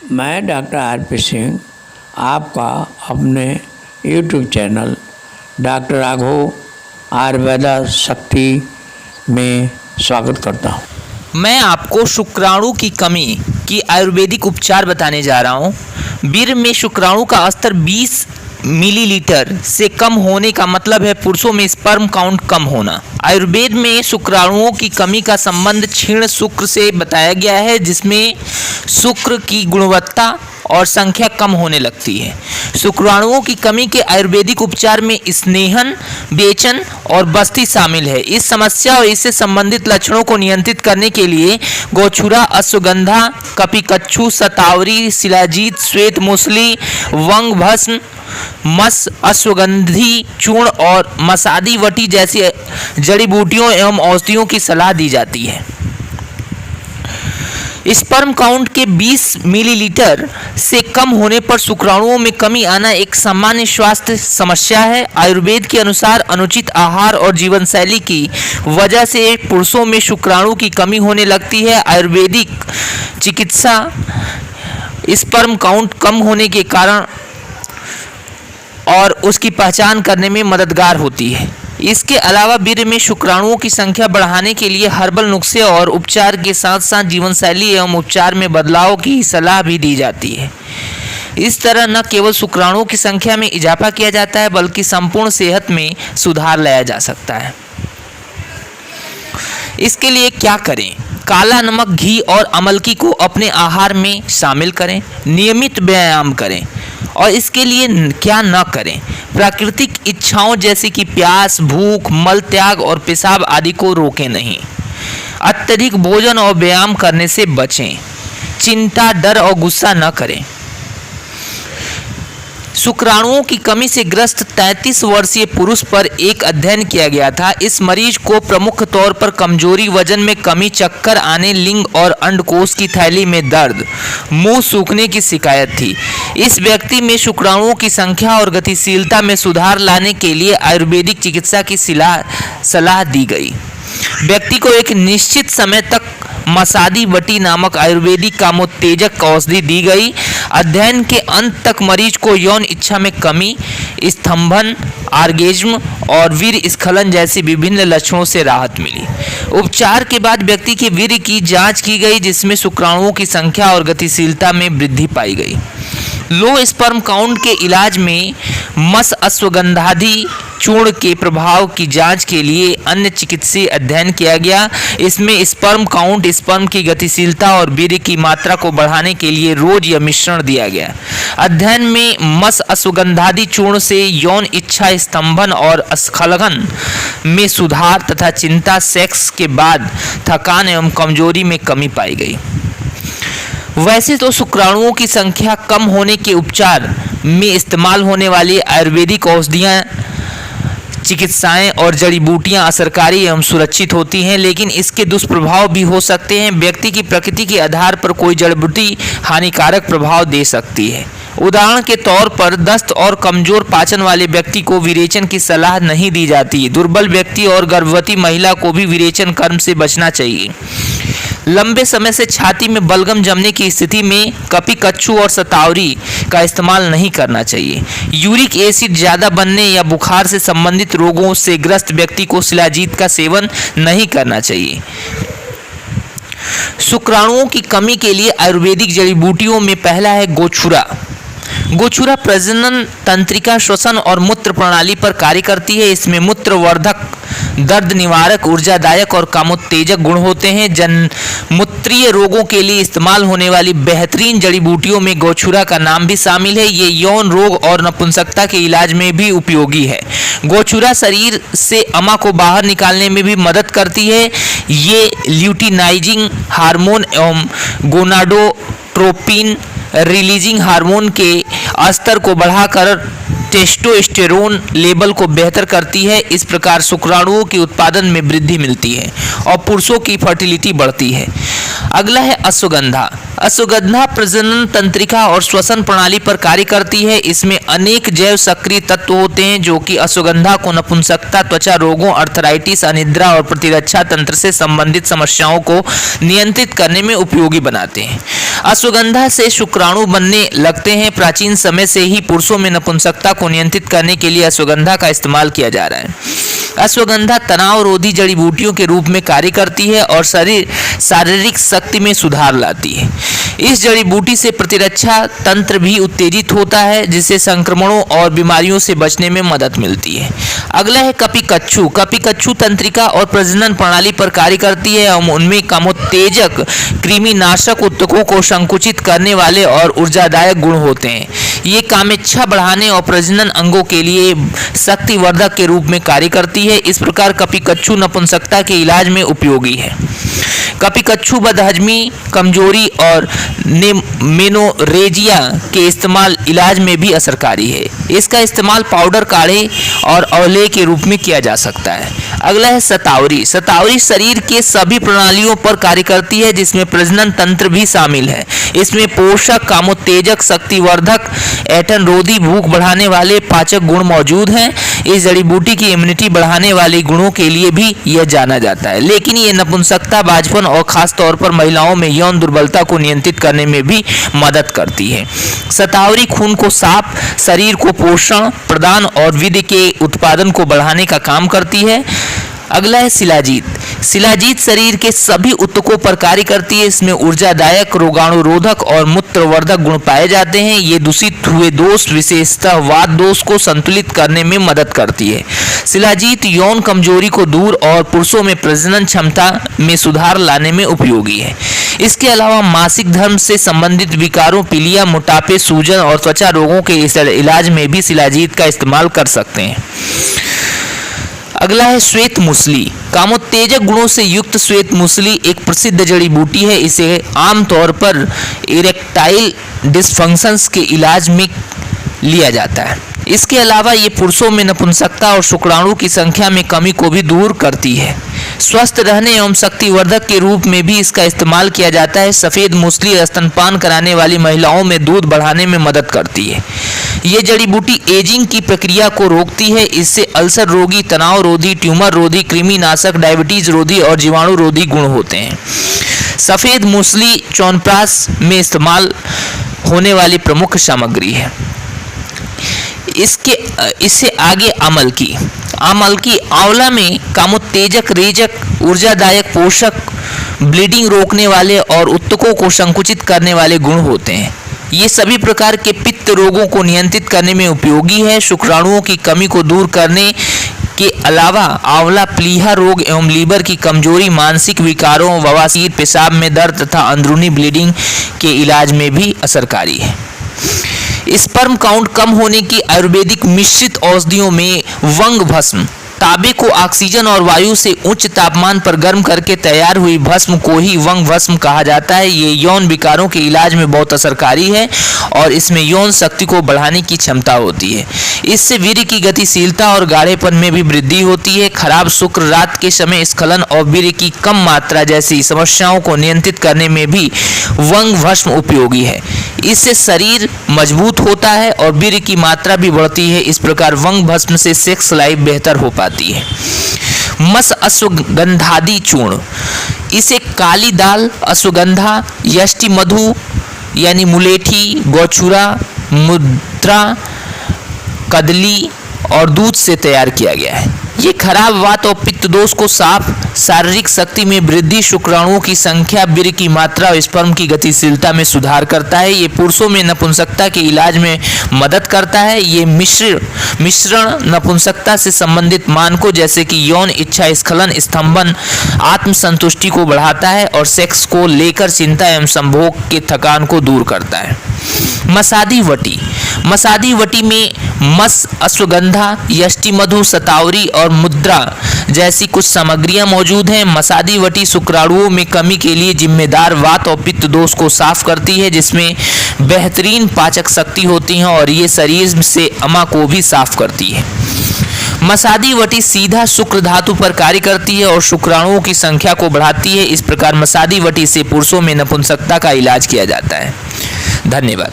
मैं doctor RP. Singh आपका अपने YouTube channel doctor Raghav Ayurveda शक्ति में स्वागत करता हूँ। मैं आपको शुक्राणु की कमी की आयुर्वेदिक उपचार बताने जा रहा हूँ। वीर्य में शुक्राणु का स्तर 20 मिलीलीटर से कम होने का मतलब है पुरुषों में स्पर्म काउंट कम होना। आयुर्वेद में शुक्राणुओं की कमी का संबंध क्षीण शुक्र से बताया गया है, जिसमें शुक्र की गुणवत्ता और संख्या कम होने लगती है। शुक्राणुओं की कमी के आयुर्वेदिक उपचार में स्नेहन, बेचन और बस्ती शामिल है। इस समस्या और इससे संबंधित लक्षणों को नियंत्रित करने के लिए गोछुरा, अश्वगंधा, कपिकच्छु, शतावरी, शिलाजीत, श्वेत मूसली, वंग भस्म, मस, अश्वगंधी चूर्ण और मसादी वटी जैसी जड़ी बूटियों एवं औषधियों की सलाह दी जाती है। स्पर्म काउंट के 20 मिलीलीटर से कम होने पर शुक्राणुओं में कमी आना एक सामान्य स्वास्थ्य समस्या है। आयुर्वेद के अनुसार अनुचित आहार और जीवनशैली की वजह से पुरुषों में शुक्राणु की कमी होने लगती है। आयुर्वेदिक चिकित्सा स्पर्म काउंट कम होने के कारण और उसकी पहचान करने में मददगार होती है। इसके अलावा वीर्य में शुक्राणुओं की संख्या बढ़ाने के लिए हर्बल नुस्खे और उपचार के साथ साथ जीवनशैली एवं उपचार में बदलाव की सलाह भी दी जाती है। इस तरह न केवल शुक्राणुओं की संख्या में इजाफा किया जाता है, बल्कि संपूर्ण सेहत में सुधार लाया जा सकता है। इसके लिए क्या करें? काला नमक, घी और अमलकी को अपने आहार में शामिल करें। नियमित व्यायाम करें। और इसके लिए क्या न करें? प्राकृतिक इच्छाओं जैसे कि प्यास, भूख, मल त्याग और पेशाब आदि को रोकें नहीं। अत्यधिक भोजन और व्यायाम करने से बचें। चिंता, डर और गुस्सा न करें। शुक्राणुओं की कमी से ग्रस्त 33 वर्षीय पुरुष पर एक अध्ययन किया गया था। इस मरीज को प्रमुख तौर पर कमजोरी, वजन में कमी, चक्कर आने, लिंग और अंडकोश की थैली में दर्द, मुंह सूखने की शिकायत थी। इस व्यक्ति में शुक्राणुओं की संख्या और गतिशीलता में सुधार लाने के लिए आयुर्वेदिक चिकित्सा की सलाह दी गई। व्यक्ति को एक निश्चित समय तक मसादी वटी नामक आयुर्वेदिक कामोत्तेजक औषधि दी गई। अध्ययन के अंत तक मरीज को यौन इच्छा में कमी, स्तंभन, आर्गेज्म और वीर्य स्खलन जैसे विभिन्न लक्षणों से राहत मिली। उपचार के बाद व्यक्ति के वीर्य की जांच की गई, जिसमें शुक्राणुओं की संख्या और गतिशीलता में वृद्धि पाई गई। लो स्पर्म काउंट के इलाज में मस, अश्वगंधादि चूर्ण के प्रभाव की जांच के लिए अन्य चिकित्सीय अध्ययन किया गया। इसमें स्पर्म काउंट, स्पर्म की गतिशीलता और वीर्य की मात्रा को बढ़ाने के लिए रोज यह मिश्रण दिया गया। अध्ययन में मस, अश्वगंधादि चूर्ण से यौन इच्छा, स्तंभन और स्खलन में सुधार तथा चिंता, सेक्स के बाद थकान एवं कमजोरी में कमी पाई गई। वैसे तो शुक्राणुओं की संख्या कम होने के उपचार में इस्तेमाल होने वाली आयुर्वेदिक औषधियाँ, चिकित्साएं और जड़ी बूटियां असरकारी एवं सुरक्षित होती हैं, लेकिन इसके दुष्प्रभाव भी हो सकते हैं। व्यक्ति की प्रकृति के आधार पर कोई जड़ी बूटी हानिकारक प्रभाव दे सकती है। उदाहरण के तौर पर दस्त और कमजोर पाचन वाले व्यक्ति को विरेचन की सलाह नहीं दी जाती। दुर्बल व्यक्ति और गर्भवती महिला को भी विरेचन कर्म से बचना चाहिए। लंबे समय से छाती में बलगम जमने की स्थिति में कपिकच्छु और शतावरी का इस्तेमाल नहीं करना चाहिए। यूरिक एसिड ज़्यादा बनने या बुखार से संबंधित रोगों से ग्रस्त व्यक्ति को शिलाजीत का सेवन नहीं करना चाहिए। शुक्राणुओं की कमी के लिए आयुर्वेदिक जड़ी बूटियों में पहला है गोछुरा। गोछुरा प्रजनन तंत्रिका, श्वसन और मूत्र प्रणाली पर कार्य करती है। इसमें मूत्रवर्धक, दर्द निवारक, ऊर्जादायक और कामोत्तेजक गुण होते हैं। जनमूत्रीय रोगों के लिए इस्तेमाल होने वाली बेहतरीन जड़ी बूटियों में गोछुरा का नाम भी शामिल है। ये यौन रोग और नपुंसकता के इलाज में भी उपयोगी है। गोछुरा शरीर से अमा को बाहर निकालने में भी मदद करती है। ये ल्यूटिनाइजिंग हार्मोन एवं गोनाडोट्रोपिन रिलीजिंग हार्मोन के स्तर को बढ़ाकर टेस्टोस्टेरोन लेवल को बेहतर करती है। इस प्रकार शुक्राणुओं के उत्पादन में वृद्धि मिलती है और पुरुषों की फर्टिलिटी बढ़ती है। अगला है अश्वगंधा। अश्वगंधा प्रजनन तंत्रिका और श्वसन प्रणाली पर कार्य करती है। इसमें अनेक जैव सक्रिय तत्व होते हैं जो कि अश्वगंधा को नपुंसकता, त्वचा रोगों, अर्थराइटिस, अनिद्रा और प्रतिरक्षा तंत्र से संबंधित समस्याओं को नियंत्रित करने में उपयोगी बनाते हैं। अश्वगंधा से शुक्राणु बनने लगते हैं। प्राचीन समय से ही पुरुषों में नपुंसकता को नियंत्रित करने के लिए अश्वगंधा का इस्तेमाल किया जा रहा है। अश्वगंधा तनाव रोधी जड़ी बूटियों के रूप में कार्य करती है और शारीरिक शक्ति में सुधार लाती है। इस जड़ी बूटी से प्रतिरक्षा तंत्र भी उत्तेजित होता है, जिससे संक्रमणों और बीमारियों से बचने में मदद मिलती है। अगला है कपिकच्छु। कपिकच्छु तंत्रिका और प्रजनन प्रणाली पर कार्य करती है। उनमें कामोत्तेजक, कृमिनाशक, ऊतकों को संकुचित करने वाले और ऊर्जादायक गुण होते हैं। ये कामेच्छा बढ़ाने और प्रजनन अंगों के लिए शक्तिवर्धक के रूप में कार्य करती है। इस प्रकार कपिकच्छु नपुंसकता के इलाज में उपयोगी है। कपिकच्छु बदहजमी, कमजोरी और मेनोरेजिया के इस्तेमाल इलाज में भी असरकारी है। इसका इस्तेमाल पाउडर, काढ़े और औले के रूप में किया जा सकता है। अगला है शतावरी। शतावरी शरीर के सभी प्रणालियों पर कार्य करती है, जिसमें प्रजनन तंत्र भी शामिल है। इसमें पोषक, कामोत्तेजक, शक्तिवर्धक, ऐंठन रोधी, भूख बढ़ाने वाले पाचक गुण मौजूद हैं। इस जड़ी बूटी की इम्यूनिटी बढ़ाने वाले गुणों के लिए भी यह जाना जाता है, लेकिन ये नपुंसकता, बांझपन और खास तौर पर महिलाओं में यौन दुर्बलता को नियंत्रित करने में भी मदद करती है। शतावरी खून को साफ, शरीर को पोषण प्रदान और वीर्य के उत्पादन को बढ़ाने का काम करती है। अगला है शिलाजीत। शिलाजीत शरीर के सभी ऊतकों पर कार्य करती है। इसमें ऊर्जादायक, रोगाणुरोधक और मूत्रवर्धक गुण पाए जाते हैं। ये दूषित हुए दोष, विशेषतः वात दोष को संतुलित करने में मदद करती है। शिलाजीत यौन कमजोरी को दूर और पुरुषों में प्रजनन क्षमता में सुधार लाने में उपयोगी है। इसके अलावा मासिक धर्म से संबंधित विकारों, पीलिया, मोटापे, सूजन और त्वचा रोगों के इलाज में भी शिलाजीत का इस्तेमाल कर सकते हैं। अगला है श्वेत मूसली। कामोत्तेजक गुणों से युक्त श्वेत मूसली एक प्रसिद्ध जड़ी बूटी है। इसे आमतौर पर इरेक्टाइल डिसफंक्शंस के इलाज में लिया जाता है। इसके अलावा ये पुरुषों में नपुंसकता और शुक्राणु की संख्या में कमी को भी दूर करती है। स्वस्थ रहने एवं शक्तिवर्धक के रूप में भी इसका इस्तेमाल किया जाता है। सफ़ेद मूसली स्तनपान कराने वाली महिलाओं में दूध बढ़ाने में मदद करती है। ये जड़ी बूटी एजिंग की प्रक्रिया को रोकती है। इससे अल्सर रोगी, तनाव रोधी, ट्यूमर रोधी, कृमिनाशक, डायबिटीज रोधी और जीवाणु रोधी गुण होते हैं। सफ़ेद मूसली च्यवनप्राश में इस्तेमाल होने वाली प्रमुख सामग्री है। इससे आगे आमलकी। आंवला में कामोत्तेजक, रेचक, ऊर्जादायक, पोषक, ब्लीडिंग रोकने वाले और ऊतकों को संकुचित करने वाले गुण होते हैं। ये सभी प्रकार के पित्त रोगों को नियंत्रित करने में उपयोगी है। शुक्राणुओं की कमी को दूर करने के अलावा आंवला प्लीहा रोग एवं लीवर की कमजोरी, मानसिक विकारों, बवासीर, पेशाब में दर्द तथा अंदरूनी ब्लीडिंग के इलाज में भी असरकारी है। स्पर्म काउंट कम होने की आयुर्वेदिक मिश्रित औषधियों में वंग भस्म, तांबे को ऑक्सीजन और वायु से उच्च तापमान पर गर्म करके तैयार हुई भस्म को ही वंग भस्म कहा जाता है। ये यौन विकारों के इलाज में बहुत असरकारी है और इसमें यौन शक्ति को बढ़ाने की क्षमता होती है। इससे वीर्य की गतिशीलता और गाढ़ेपन में भी वृद्धि होती है। खराब शुक्र, रात के समय स्खलन और वीर्य की कम मात्रा जैसी समस्याओं को नियंत्रित करने में भी वंग भस्म उपयोगी है। इससे शरीर मजबूत होता है और वीर्य की मात्रा भी बढ़ती है। इस प्रकार वंग भस्म से सेक्स लाइफ बेहतर हो पाती है। मस अश्वगंधादि चूर्ण, इसे काली दाल, अश्वगंधा, यष्टि मधु यानी मुलेठी, गौचूरा, मुद्रा, कदली और दूध से तैयार किया गया है। ये खराब वात और पित्त दोष को साफ, शारीरिक शक्ति में वृद्धि, शुक्राणुओं की संख्या, वीर्य की मात्रा और स्पर्म की गतिशीलता में सुधार करता है। ये पुरुषों में नपुंसकता के इलाज में मदद करता है। ये मिश्रण नपुंसकता से संबंधित मानकों जैसे कि यौन इच्छा, स्खलन, स्तंभन, आत्मसंतुष्टि को बढ़ाता है और सेक्स को लेकर चिंता एवं संभोग के थकान को दूर करता है। मसादी वटी। मसादी वटी में मस, अश्वगंधा, यष्टि मधु, शतावरी और मुद्रा जैसी कुछ सामग्रियां मौजूद हैं। मसादी वटी शुक्राणुओं में कमी के लिए जिम्मेदार वात और पित्त दोष को साफ करती है, जिसमें बेहतरीन पाचक शक्ति होती है और ये शरीर से अमा को भी साफ करती है। मसादी वटी सीधा शुक्र धातु पर कार्य करती है और शुक्राणुओं की संख्या को बढ़ाती है। इस प्रकार मसादी वटी से पुरुषों में नपुंसकता का इलाज किया जाता है। धन्यवाद।